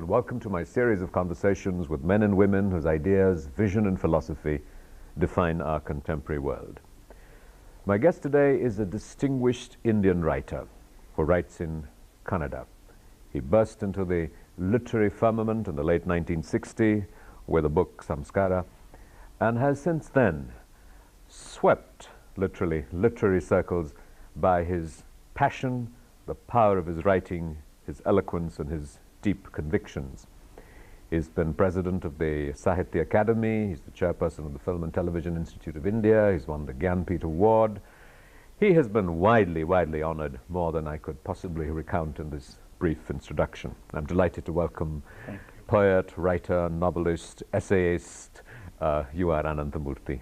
and welcome to my series of conversations with men and women whose ideas, vision, and philosophy define our contemporary world. My guest today is a distinguished Indian writer who writes in Kannada. He burst into the literary firmament in the late 1960s with the book Samskara, and has since then swept, literally, literary circles by his passion, the power of his writing, his eloquence, and his deep convictions. He's been president of the Sahitya Academy, he's the chairperson of the Film and Television Institute of India, he's won the Gyanpith Award. He has been widely honored, more than I could possibly recount in this brief introduction. I'm delighted to welcome poet, writer, novelist, essayist, you are Ananthamurthy.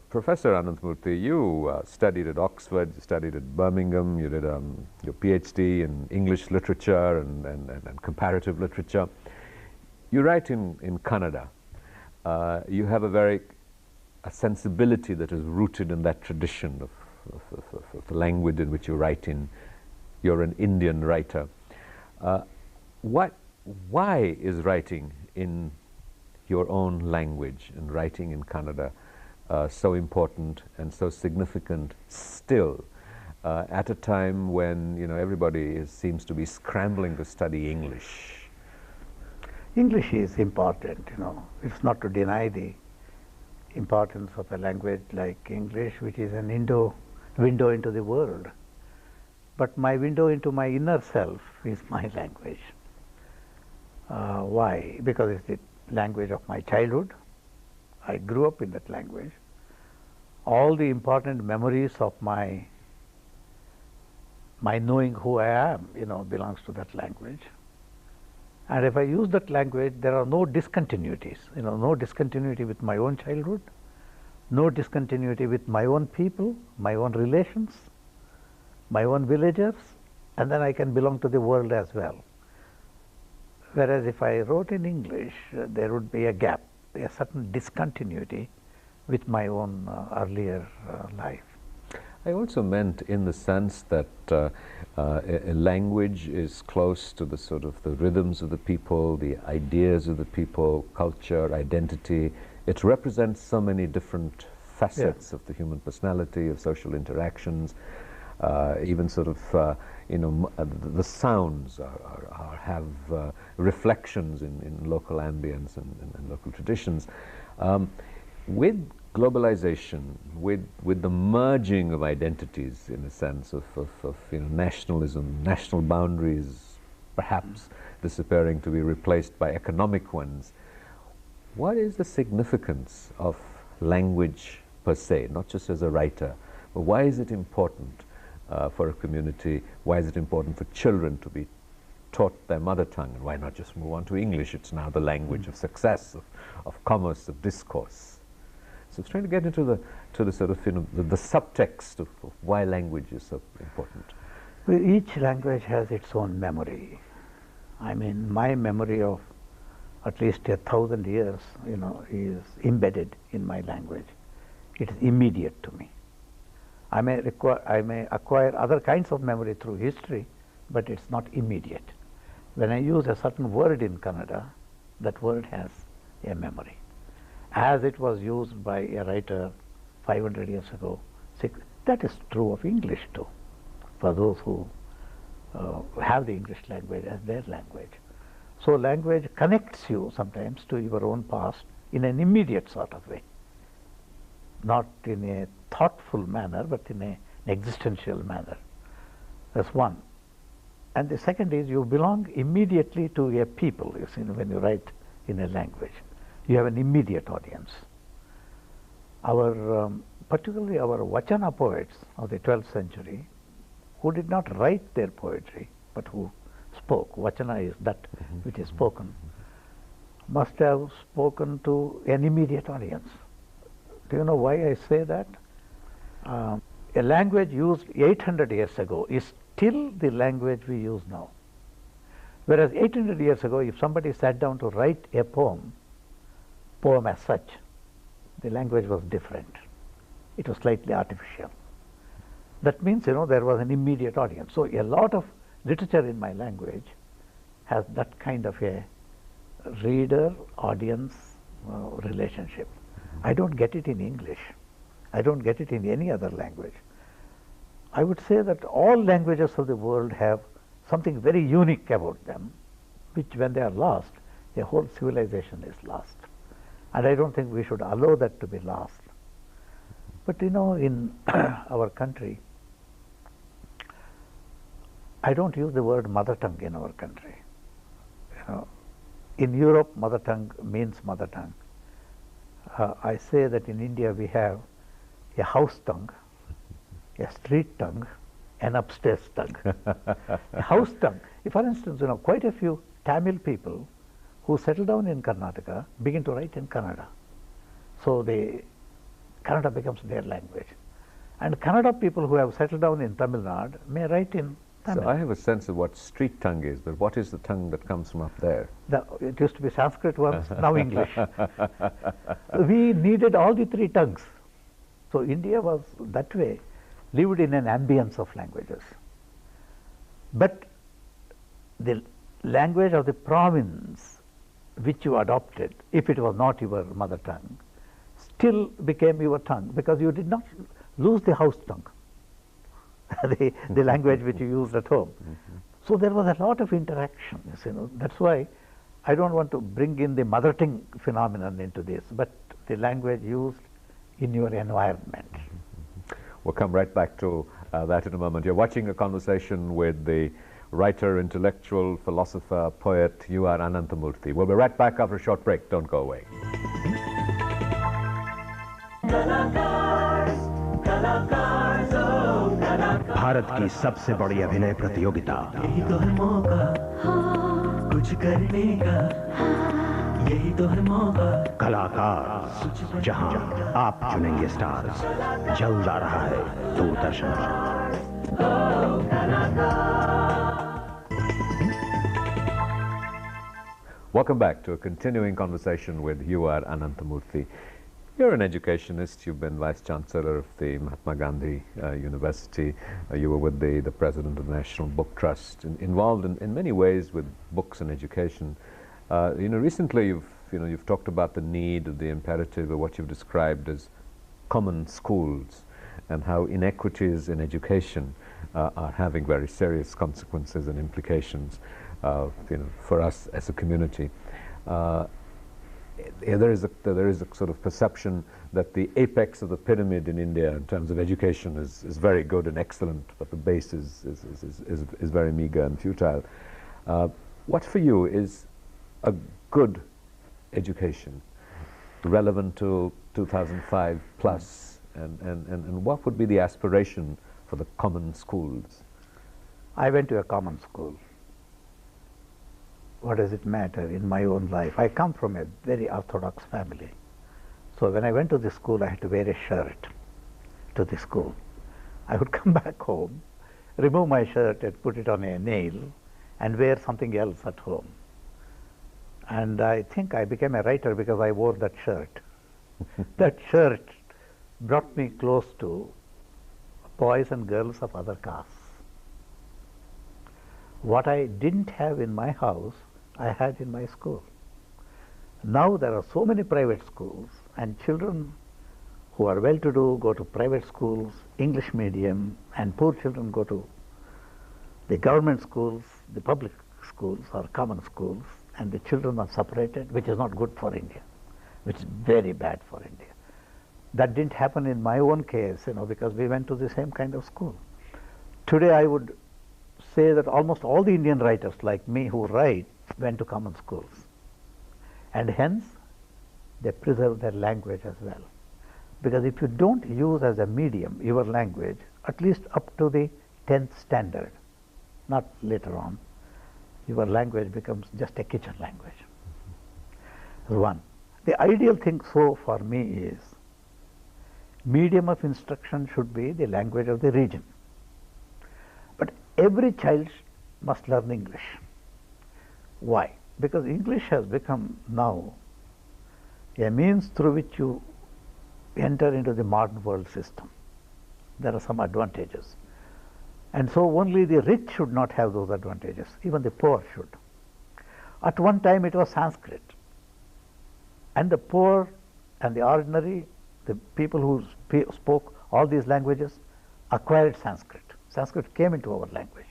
Professor Ananthamurthy, you studied at Oxford, you studied at Birmingham, you did your PhD in English literature and comparative literature. You write in Kannada. You have a sensibility that is rooted in that tradition of the language in which you write in. You're an Indian writer. Why is writing in your own language and writing in Kannada so important and so significant still at a time when everybody seems to be scrambling to study English? English is important, It's not to deny the importance of a language like English, which is an window into the world. But my window into my inner self is my language. Why? Because it's the language of my childhood. I grew up in that language. All the important memories of my knowing who I am, belongs to that language. And if I use that language, there are no discontinuities, no discontinuity with my own childhood, no discontinuity with my own people, my own relations, my own villagers, and then I can belong to the world as well. Whereas if I wrote in English, there would be a gap, a certain discontinuity with my own earlier life. I also meant in the sense that a language is close to the sort of the rhythms of the people, the ideas of the people, culture, identity. It represents so many different facets of the human personality, of social interactions, even sort of, the sounds have reflections in local ambience and local traditions. With globalization, with the merging of identities, in a sense of nationalism, national boundaries perhaps disappearing to be replaced by economic ones, what is the significance of language per se, not just as a writer, but why is it important for a community? Why is it important for children to be taught their mother tongue? And why not just move on to English? It's now the language of success, of commerce, of discourse. So it's trying to get into the sort of the subtext of why language is so important. Well, each language has its own memory. I mean, my memory of at least 1,000 years, is embedded in my language. It is immediate to me. I may acquire other kinds of memory through history, but it's not immediate. When I use a certain word in Kannada, that word has a memory. As it was used by a writer 500 years ago, that is true of English too, for those who have the English language as their language. So language connects you sometimes to your own past in an immediate sort of way, not in a thoughtful manner, but in an existential manner. That's one. And the second is you belong immediately to a people, you see, when you write in a language. You have an immediate audience. Particularly our Vachana poets of the 12th century, who did not write their poetry, but who spoke. Vachana is that which is spoken. Must have spoken to an immediate audience. Do you know why I say that? A language used 800 years ago is still the language we use now. Whereas 800 years ago, if somebody sat down to write a poem as such, the language was different. It was slightly artificial. That means, there was an immediate audience. So a lot of literature in my language has that kind of a reader-audience relationship. I don't get it in English. I don't get it in any other language. I would say that all languages of the world have something very unique about them, which when they are lost, the whole civilization is lost. And I don't think we should allow that to be lost. But you know, in our country, I don't use the word mother tongue in our country. You know, in Europe, mother tongue means mother tongue. I say that in India we have a house tongue, a street tongue, an upstairs tongue. A house tongue. For instance, you know, quite a few Tamil people who settle down in Karnataka begin to write in Kannada. So Kannada becomes their language. And Kannada people who have settled down in Tamil Nadu may write in Tamil. So I have a sense of what street tongue is, but what is the tongue that comes from up there? It used to be Sanskrit once, now English. We needed all the three tongues. So India was that way, lived in an ambience of languages. But the language of the province which you adopted, if it was not your mother tongue, still became your tongue, because you did not lose the house tongue, the language which you used at home. So there was a lot of interactions, you know. That's why I don't want to bring in the mother tongue phenomenon into this, but the language used in your environment. We'll come right back to that in a moment. You're watching a conversation with the writer, intellectual, philosopher, poet, U.R. Ananthamurthy. We'll be right back after a short break. Don't go away. Bharat की सबसे बड़ी अभिनय प्रतियोगिता, यही तो है मौका कुछ करने का, यही तो है मौका कलाकार, जहां आप चुनेंगे स्टार्स, जल्द आ रहा है दूरदर्शन पर। Welcome back to a continuing conversation with U.R. Ananthamurthy. You're an educationist. You've been Vice Chancellor of the Mahatma Gandhi University. You were with the President of the National Book Trust, involved in many ways with books and education. Recently you've talked about the need, the imperative of what you've described as common schools, and how inequities in education are having very serious consequences and implications for us as a community. There is a sort of perception that the apex of the pyramid in India in terms of education is very good and excellent, but the base is very meager and futile. What for you is a good education, relevant to 2005 plus, and what would be the aspiration for the common schools? I went to a common school. What does it matter in my own life? I come from a very orthodox family. So when I went to the school, I had to wear a shirt to the school. I would come back home, remove my shirt and put it on a nail and wear something else at home. And I think I became a writer because I wore that shirt. That shirt brought me close to boys and girls of other castes. What I didn't have in my house, I had in my school. Now there are so many private schools, and children who are well-to-do go to private schools, English medium, and poor children go to the government schools, the public schools or common schools, and the children are separated, which is not good for India, which is very bad for India. That didn't happen in my own case, because we went to the same kind of school. Today I would say that almost all the Indian writers like me who write went to common schools, and hence they preserve their language as well. Because if you don't use as a medium your language, at least up to the 10th standard, not later on, your language becomes just a kitchen language. One. The ideal thing so for me is medium of instruction should be the language of the region. But every child must learn English. Why? Because English has become now a means through which you enter into the modern world system. There are some advantages. And so only the rich should not have those advantages. Even the poor should. At one time it was Sanskrit. And the poor and the ordinary, the people who spoke all these languages, acquired Sanskrit. Sanskrit came into our language.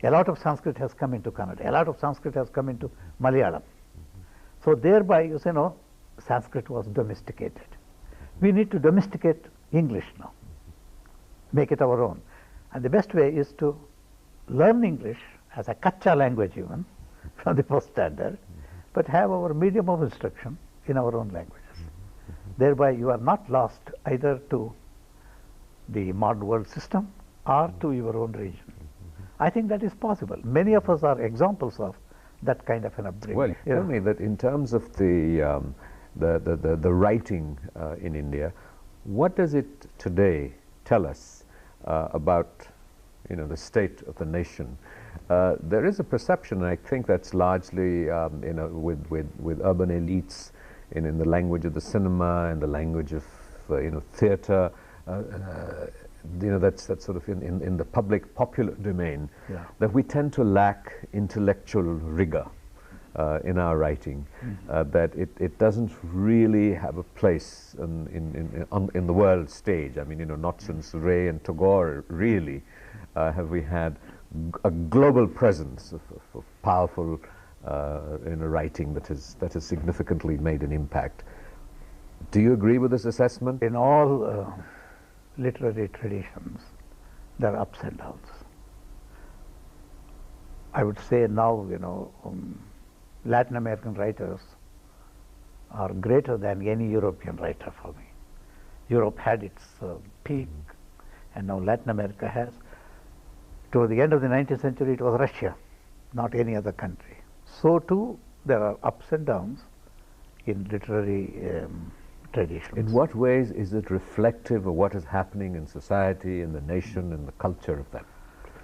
A lot of Sanskrit has come into Kannada. A lot of Sanskrit has come into Malayalam. So thereby, you know, Sanskrit was domesticated. We need to domesticate English now, make it our own. And the best way is to learn English as a Kacha language even, from the first standard, but have our medium of instruction in our own languages. Thereby you are not lost either to the modern world system or to your own region. I think that is possible. Many of us are examples of that kind of an upbringing. Well, tell me that in terms of the writing in India, what does it today tell us about, you know, the state of the nation? There is a perception, and I think that's largely, you know, with urban elites in the language of the cinema and the language of, you know, theatre. You know, that's sort of in the public popular domain, Yeah. that we tend to lack intellectual rigor in our writing, that it doesn't really have a place in the world stage. I mean, you know, not since Ray and Tagore really have we had a global presence of powerful you know, writing that has significantly made an impact. Do you agree with this assessment? In all literary traditions, there are ups and downs. I would say now, you know, Latin American writers are greater than any European writer for me. Europe had its peak, and now Latin America has. Toward the end of the 19th century, it was Russia, not any other country. So too, there are ups and downs in literary traditions. In what ways is it reflective of what is happening in society, in the nation, in the culture of that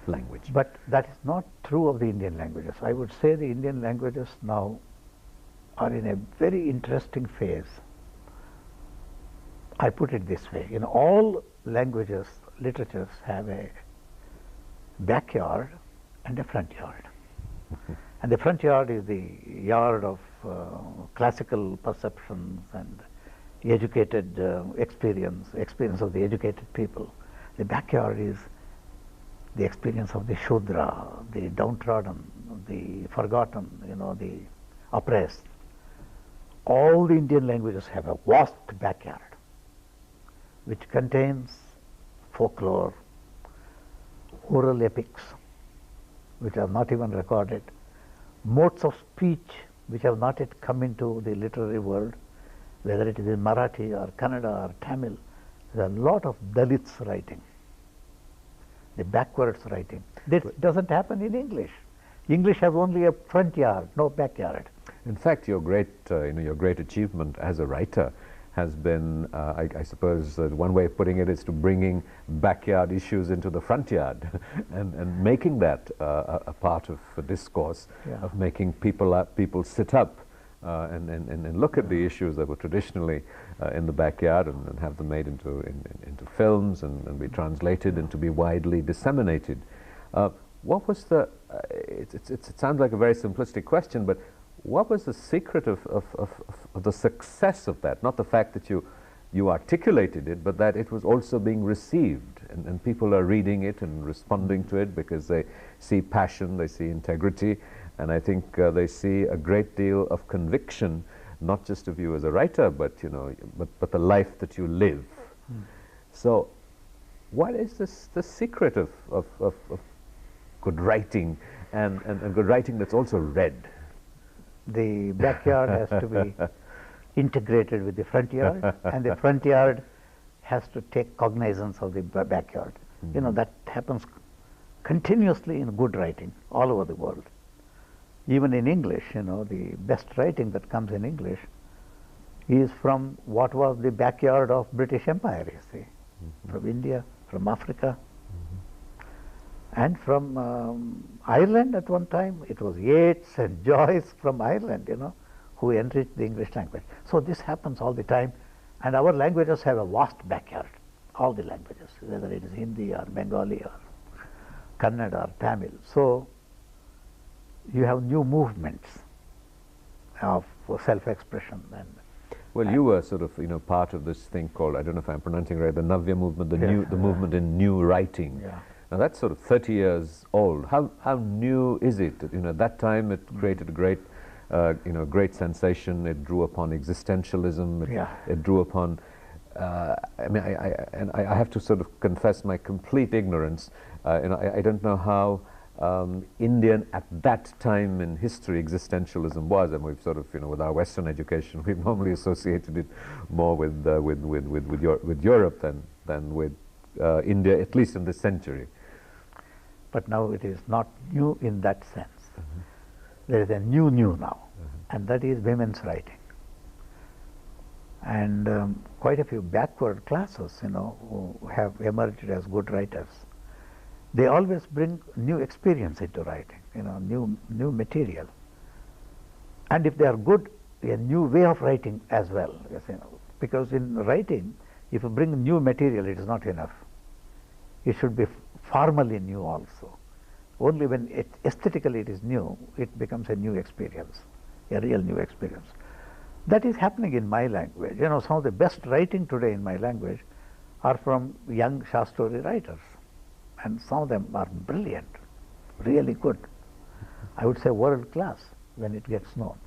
language? But that is not true of the Indian languages. I would say the Indian languages now are in a very interesting phase. I put it this way: in all languages, literatures have a backyard and a front yard. And the front yard is the yard of classical perceptions and educated experience of the educated people. The backyard is the experience of the Shudra, the downtrodden, the forgotten, you know, the oppressed. All the Indian languages have a vast backyard which contains folklore, oral epics which are not even recorded, modes of speech which have not yet come into the literary world, whether it is in Marathi or Kannada or Tamil. There are a lot of Dalits writing, the backwards writing. This doesn't happen in English. English has only a front yard, no backyard. In fact, your great, you know, your great achievement as a writer has been, I suppose, one way of putting it is to bringing backyard issues into the front yard and making that a part of the discourse, Yeah. of making people sit up and look at the issues that were traditionally in the backyard and have them made into films and be translated and to be widely disseminated. What was the, it sounds like a very simplistic question, but what was the secret of the success of that? Not the fact that you articulated it, but that it was also being received, and people are reading it and responding to it because they see passion, they see integrity, and I think they see a great deal of conviction, not just of you as a writer, but, you know, but the life that you live. So what is the secret of good writing and good writing that's also read? The backyard has to be integrated with the front yard, and the front yard has to take cognizance of the backyard. You know, that happens continuously in good writing all over the world. Even in English, you know, the best writing that comes in English is from what was the backyard of British Empire, you see, from India, from Africa, and from Ireland at one time. It was Yeats and Joyce from Ireland, you know, who enriched the English language. So this happens all the time, and our languages have a vast backyard, all the languages, whether it is Hindi or Bengali or Kannada or Tamil. So you have new movements of self-expression. And well, you were sort of, part of this thing called, I don't know if I'm pronouncing right, the Navya movement, the movement in new writing. Yeah. Now that's sort of 30 years old. How new is it? At that time it created a great, great sensation. It drew upon existentialism. It drew upon. I have to sort of confess my complete ignorance. I don't know how Indian at that time in history existentialism was, and we've sort of, with our Western education, we've normally associated it more with Europe than with India, at least in this century. But now it is not new in that sense. There is a new now, and that is women's writing. And quite a few backward classes, who have emerged as good writers, they always bring new experience into writing, new material. And if they are good, a new way of writing as well. Yes, because in writing, if you bring new material, it is not enough. It should be formally new also. Only when aesthetically it is new, it becomes a new experience, a real new experience. That is happening in my language. Some of the best writing today in my language are from young short story writers. And some of them are brilliant, really good. I would say world class when it gets known.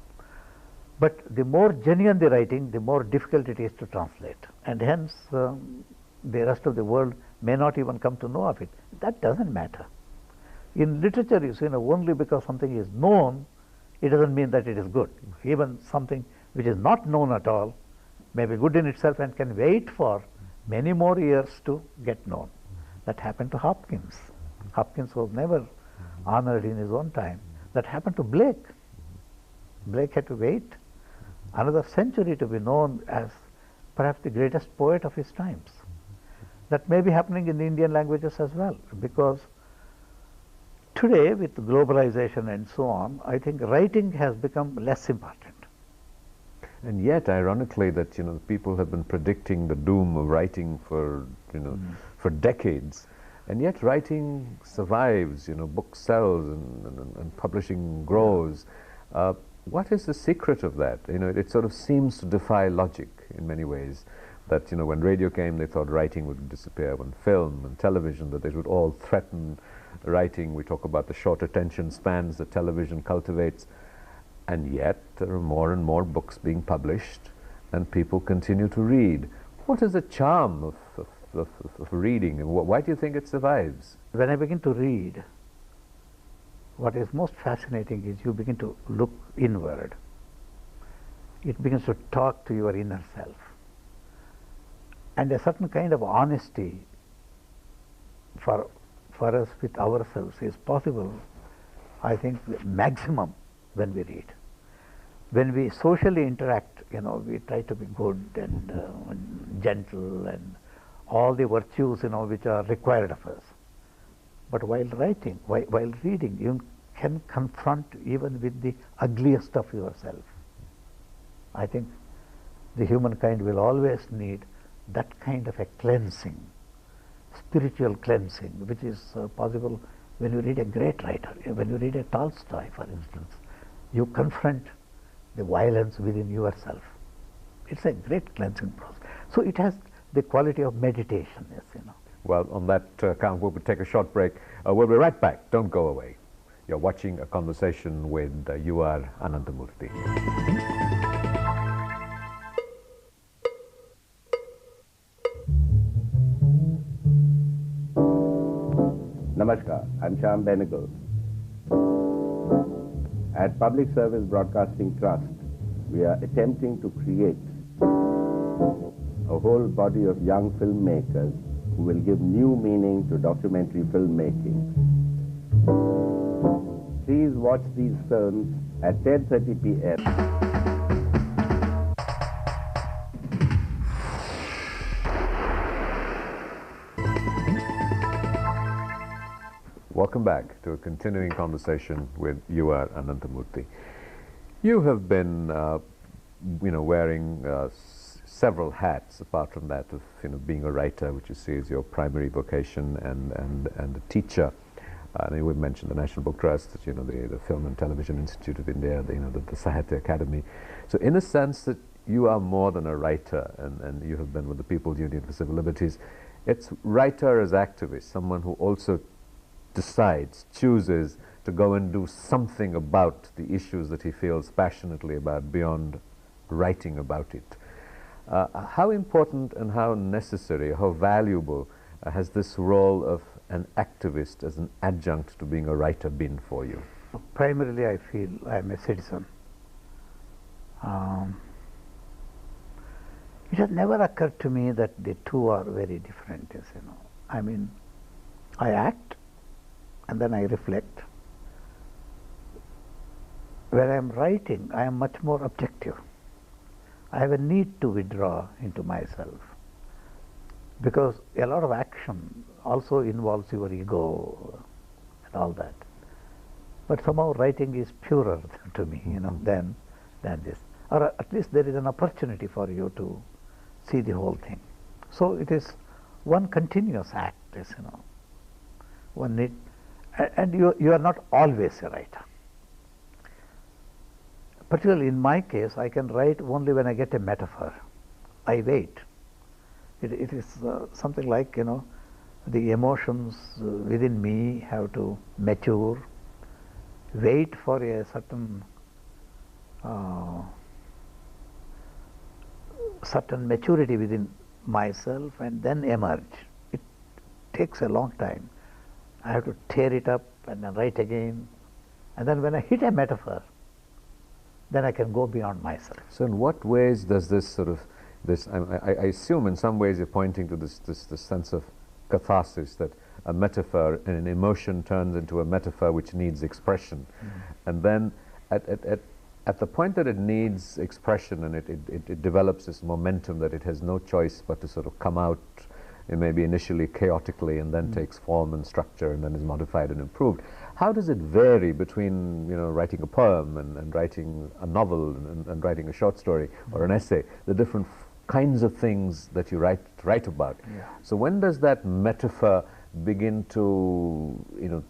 But the more genuine the writing, the more difficult it is to translate. And hence, the rest of the world may not even come to know of it. That doesn't matter. In literature, you see, only because something is known, it doesn't mean that it is good. Even something which is not known at all may be good in itself and can wait for many more years to get known. That happened to Hopkins. Hopkins was never honored in his own time. That happened to Blake. Blake had to wait another century to be known as perhaps the greatest poet of his times. That may be happening in the Indian languages as well, because today with globalization and so on, I think writing has become less important. And yet, ironically, that people have been predicting the doom of writing for for decades, and yet writing survives. Books sells and publishing grows. What is the secret of that? It sort of seems to defy logic in many ways. That when radio came, they thought writing would disappear. When film and television, that they would all threaten writing. We talk about the short attention spans that television cultivates. And yet, there are more and more books being published, and people continue to read. What is the charm of reading, and why do you think it survives? When I begin to read, what is most fascinating is you begin to look inward. It begins to talk to your inner self. And a certain kind of honesty for us with ourselves is possible, I think, maximum when we read. When we socially interact, we try to be good and gentle and all the virtues, which are required of us. But while writing, while reading, you can confront even with the ugliest of yourself. I think the humankind will always need that kind of a cleansing, spiritual cleansing, which is possible when you read a great writer, when you read a Tolstoy, for instance. You confront the violence within yourself. It's a great cleansing process. So it has the quality of meditation, yes, Well, on that count, we'll take a short break. We'll be right back. Don't go away. You're watching a conversation with Ananthamurthy. Namaskar, I'm Shyam Benegal. At Public Service Broadcasting Trust, we are attempting to create a whole body of young filmmakers who will give new meaning to documentary filmmaking. Please watch these films at 10:30 p.m. Welcome back to a continuing conversation with Ananthamurthy. You have been, wearing several hats apart from that of, being a writer, which you see is your primary vocation, and a teacher. And we've mentioned the National Book Trust, you know, the Film and Television Institute of India, the, you know, the Sahitya Academy. So in a sense that you are more than a writer, and you have been with the People's Union for Civil Liberties. It's writer as activist, someone who also decides, chooses to go and do something about the issues that he feels passionately about beyond writing about it. How important and how necessary, how valuable has this role of an activist as an adjunct to being a writer been for you? Primarily, I feel I am a citizen. It has never occurred to me that the two are very different, as you know. I mean, I act and then I reflect. When I am writing, I am much more objective. I have a need to withdraw into myself, because a lot of action also involves your ego and all that. But somehow writing is purer to me, you know, than this. Or at least there is an opportunity for you to see the whole thing. So it is one continuous act, as you know. One need, and you are not always a writer. Particularly in my case, I can write only when I get a metaphor. I wait. It is something like, you know, the emotions within me have to mature, wait for a certain maturity within myself and then emerge. It takes a long time. I have to tear it up and then write again. And then when I hit a metaphor, then I can go beyond myself. So in what ways does this sort of, I assume in some ways you're pointing to this sense of catharsis, that a metaphor and an emotion turns into a metaphor which needs expression. And then at the point that it needs expression and it develops this momentum that it has no choice but to sort of come out, it may be initially chaotically and then takes form and structure and then is modified and improved. How does it vary between, you know, writing a poem and writing a novel and writing a short story or an essay, the different kinds of things that you write about? Yeah. So when does that metaphor begin to, you know,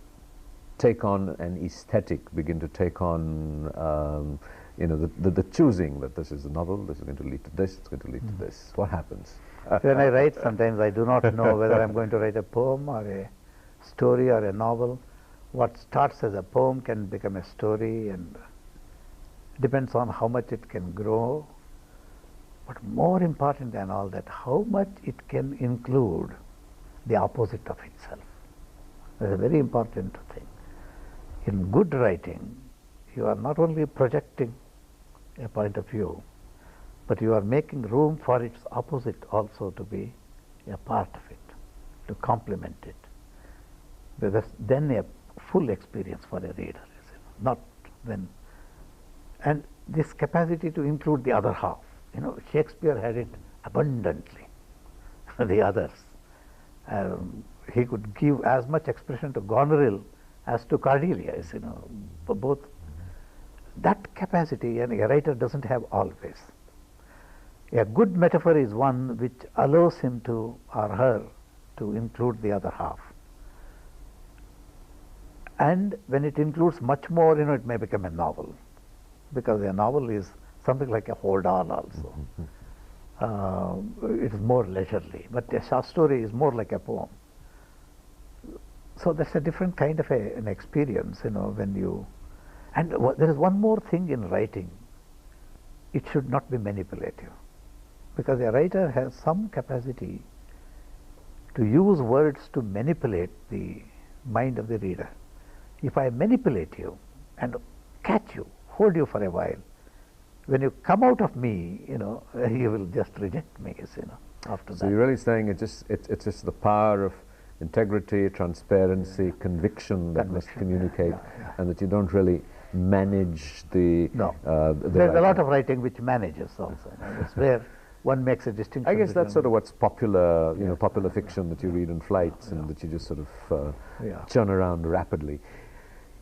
take on an aesthetic, begin to take on, you know, the choosing that this is a novel, this is going to lead to this, it's going to lead to this? What happens? When I write, sometimes I do not know whether I'm going to write a poem or a story or a novel. What starts as a poem can become a story, and depends on how much it can grow. But more important than all that, how much it can include the opposite of itself. That's a very important thing. In good writing, you are not only projecting a point of view, but you are making room for its opposite also to be a part of it, to complement it. Because then a full experience for a reader, not when. And this capacity to include the other half. You know, Shakespeare had it abundantly, the others. He could give as much expression to Goneril as to Cordelia, you know, for both. That capacity, and a writer doesn't have always. A good metaphor is one which allows him to, or her, to include the other half. And when it includes much more, you know, it may become a novel, because a novel is something like a hold on also. It is more leisurely, but a short story is more like a poem. So that's a different kind of an experience, you know, when you. And there is one more thing in writing. It should not be manipulative, because a writer has some capacity to use words to manipulate the mind of the reader. If I manipulate you and catch you, hold you for a while, when you come out of me, you know, you will just reject me, you know, after that. So you're really saying it's just the power of integrity, transparency, conviction that must communicate, and that you don't really manage the. No, the there's writing. a lot of writing which manages also. You know, it's where one makes a distinction. I guess that's sort of what's popular, you know, popular yeah, fiction that you read in flights and that you just sort of Yeah. churn around rapidly.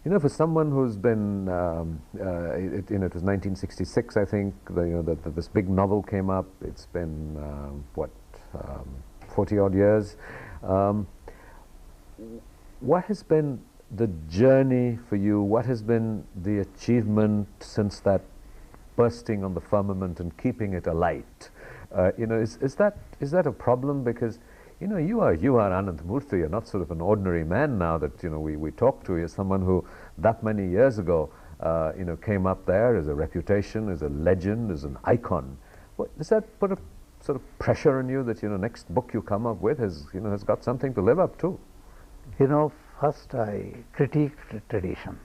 You know, for someone who's been, you know, it was 1966, I think, that this big novel came up. It's been, 40 odd years. What has been the journey for you? What has been the achievement since that bursting on the firmament and keeping it alight? You know, is that a problem? Because you know, you are Ananthamurthy. You're not sort of an ordinary man now that, you know, we talk to. You're someone who that many years ago, you know, came up there as a reputation, as a legend, as an icon. Does that put a sort of pressure on you that, you know, next book you come up with has got something to live up to? You know, first I critiqued tradition.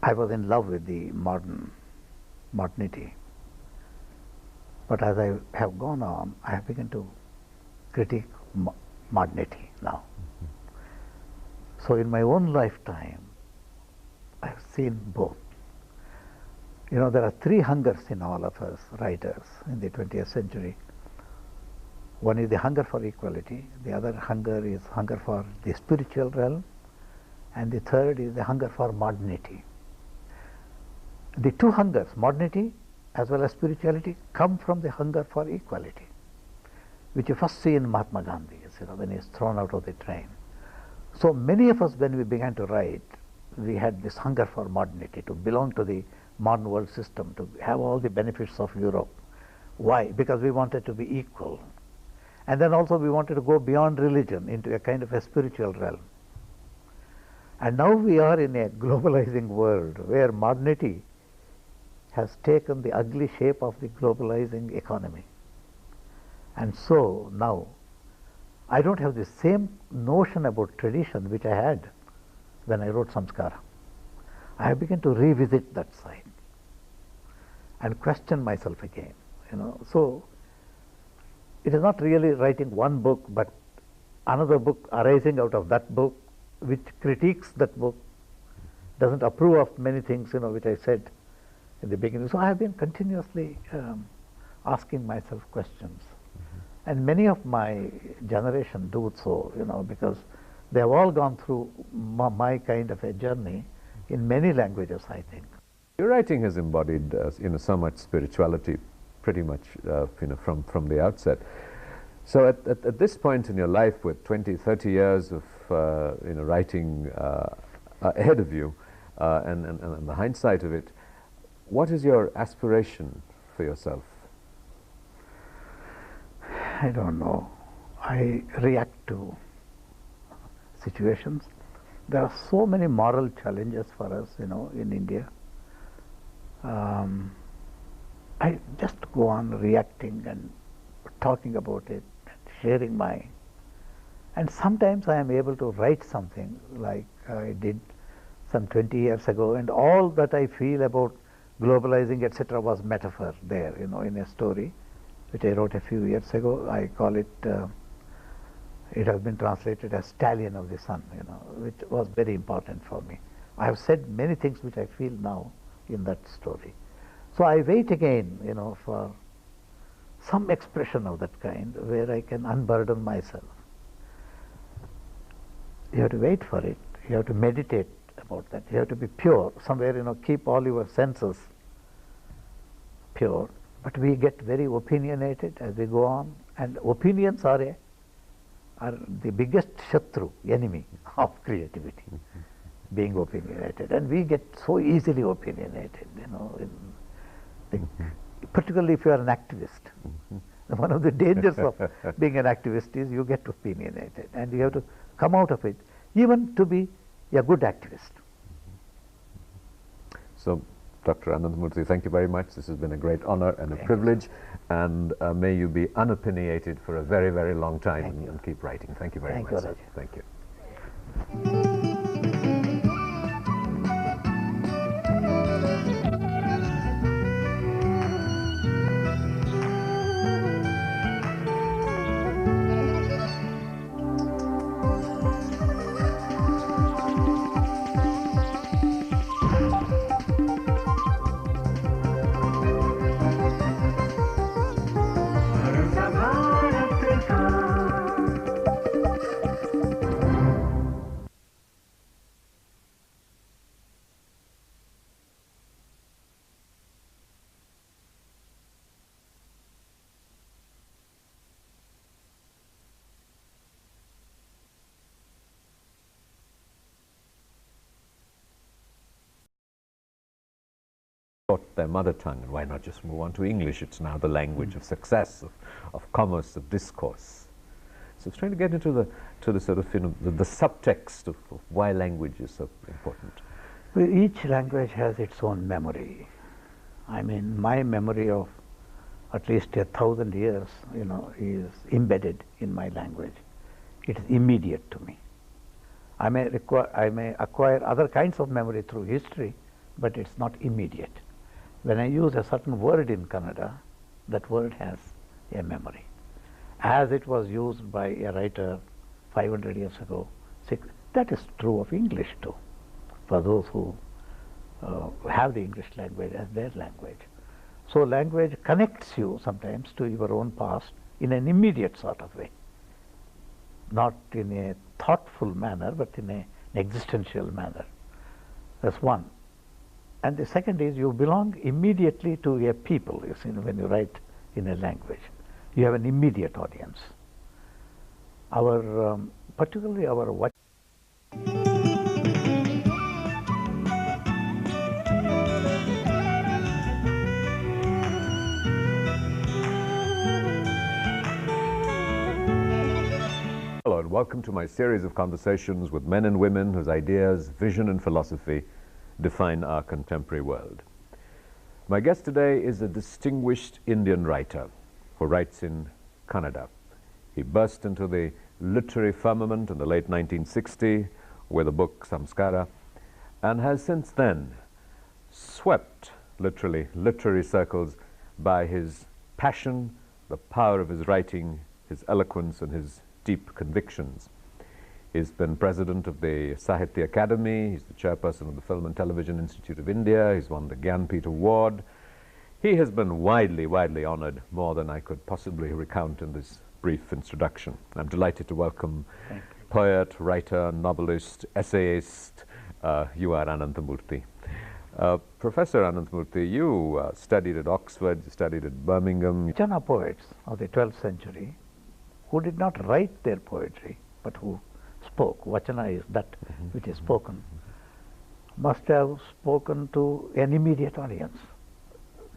I was in love with the modernity. But as I have gone on, I have begun to critique modernity now. So in my own lifetime, I have seen both. You know, there are three hungers in all of us writers in the 20th century. One is the hunger for equality, the other hunger is hunger for the spiritual realm, and the third is the hunger for modernity. The two hungers, modernity as well as spirituality, come from the hunger for equality, which you first see in Mahatma Gandhi, you know, when he is thrown out of the train. So many of us, when we began to write, we had this hunger for modernity, to belong to the modern world system, to have all the benefits of Europe. Why? Because we wanted to be equal. And then also we wanted to go beyond religion into a kind of a spiritual realm. And now we are in a globalizing world where modernity has taken the ugly shape of the globalizing economy. And so now I don't have the same notion about tradition which I had when I wrote Samskara. I have begun to revisit that side and question myself again, you know. So it is not really writing one book, but another book arising out of that book, which critiques that book, doesn't approve of many things, you know, which I said in the beginning. So I have been continuously asking myself questions. And many of my generation do so, you know, because they have all gone through my kind of a journey in many languages, I think. Your writing has embodied, you know, so much spirituality, pretty much, you know, from the outset. So at this point in your life, with 20, 30 years of, you know, writing ahead of you, and the hindsight of it, what is your aspiration for yourself? I don't know. I react to situations. There are so many moral challenges for us, you know, in India. I just go on reacting and talking about it, sharing my... And sometimes I am able to write something like I did some 20 years ago, and all that I feel about globalizing, etc., was metaphor there, you know, in a story which I wrote a few years ago. I call it, it has been translated as Stallion of the Sun, you know, which was very important for me. I have said many things which I feel now in that story. So I wait again, you know, for some expression of that kind where I can unburden myself. You have to wait for it. You have to meditate about that. You have to be pure. Somewhere, you know, keep all your senses pure. But we get very opinionated as we go on, and opinions are the biggest shatru, enemy of creativity, being opinionated. And we get so easily opinionated, you know, particularly if you are an activist. One of the dangers of being an activist is you get opinionated, and you have to come out of it, even to be a good activist. So, Dr. Ananthamurthy, thank you very much. This has been a great honor and a privilege, and may you be unopinionated for a very, very long time and keep writing. Thank you very much. Thank you, Rajiv. Thank you. taught their mother tongue, and why not just move on to English? It's now the language of success, of commerce, of discourse. So it's trying to get into the sort of, the subtext of why language is so important. Well, each language has its own memory. I mean, my memory of at least 1,000 years, is embedded in my language. It is immediate to me. I may acquire other kinds of memory through history, but it's not immediate. When I use a certain word in Kannada, that word has a memory. As it was used by a writer 500 years ago, that is true of English too, for those who have the English language as their language. So language connects you sometimes to your own past in an immediate sort of way, not in a thoughtful manner, but in an existential manner. That's one. And the second is you belong immediately to a people. You see, when you write in a language, you have an immediate audience. Particularly our watch. Hello and welcome to my series of conversations with men and women whose ideas, vision and philosophy define our contemporary world. My guest today is a distinguished Indian writer who writes in Kannada. He burst into the literary firmament in the late 1960s with the book Samskara, and has since then swept, literally, literary circles by his passion, the power of his writing, his eloquence and his deep convictions. He's been president of the Sahitya Academy, he's the chairperson of the Film and Television Institute of India, he's won the Gyanpith Award. He has been widely honored, more than I could possibly recount in this brief introduction. I'm delighted to welcome poet, writer, novelist, essayist, you are Ananthamurthy. Professor Ananthamurthy, you studied at Oxford, you studied at Birmingham. Vachana poets of the 12th century who did not write their poetry, but who spoke. Vachana is that which is spoken. Must have spoken to an immediate audience.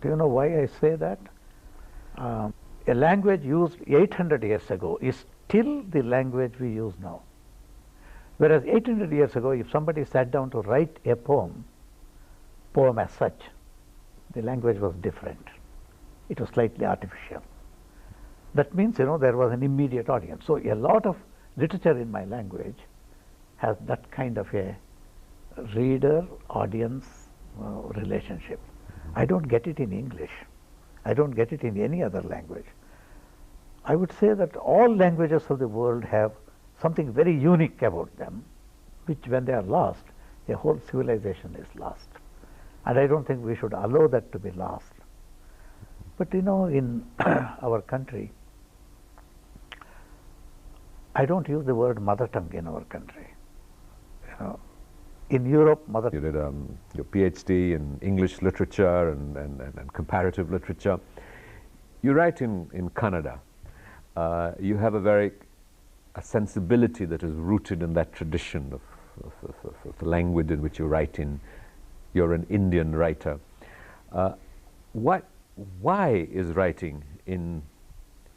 Do you know why I say that? A language used 800 years ago is still the language we use now. Whereas 800 years ago, if somebody sat down to write a poem as such, the language was different. It was slightly artificial. That means, there was an immediate audience. So a lot of literature in my language has that kind of a reader-audience relationship. I don't get it in English. I don't get it in any other language. I would say that all languages of the world have something very unique about them, which when they are lost, a whole civilization is lost. And I don't think we should allow that to be lost. But in our country, I don't use the word mother tongue in our country. In Europe, mother tongue. You did your PhD in English literature and comparative literature. You write in Kannada. You have a sensibility that is rooted in that tradition of the language in which you write in. You're an Indian writer. Why is writing in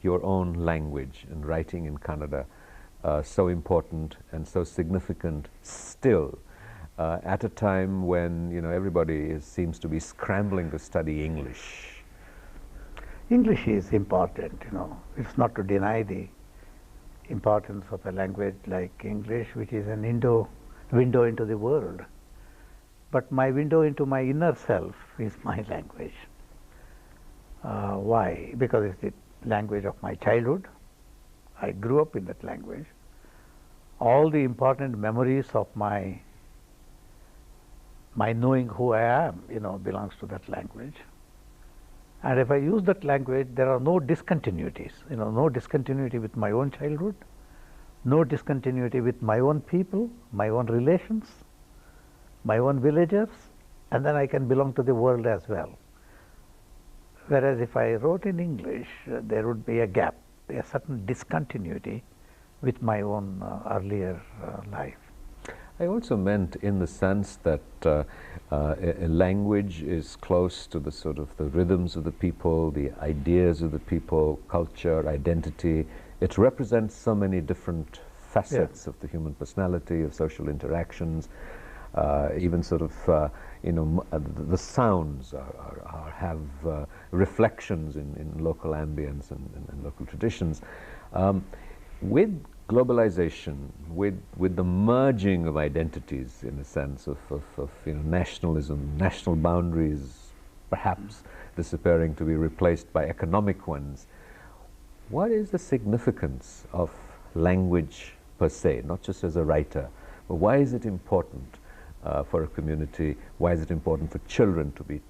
your own language and writing in Kannada so important and so significant still at a time when everybody seems to be scrambling to study English? English is important, It's not to deny the importance of a language like English, which is an window into the world. But my window into my inner self is my language. Why? Because it's the language of my childhood. I grew up in that language. All the important memories of my knowing who I am, belongs to that language. And if I use that language, there are no discontinuities, no discontinuity with my own childhood, no discontinuity with my own people, my own relations, my own villagers, and then I can belong to the world as well. Whereas if I wrote in English, there would be a gap, a certain discontinuity with my own earlier life. I also meant in the sense that a language is close to the sort of the rhythms of the people, the ideas of the people, culture, identity. It represents so many different facets of the human personality, of social interactions, even sort of, you know, the sounds have reflections in local ambience and local traditions. With globalization, with the merging of identities, in a sense of you know, nationalism, national boundaries perhaps disappearing to be replaced by economic ones, what is the significance of language per se, not just as a writer, but why is it important for a community? Why is it important for children to be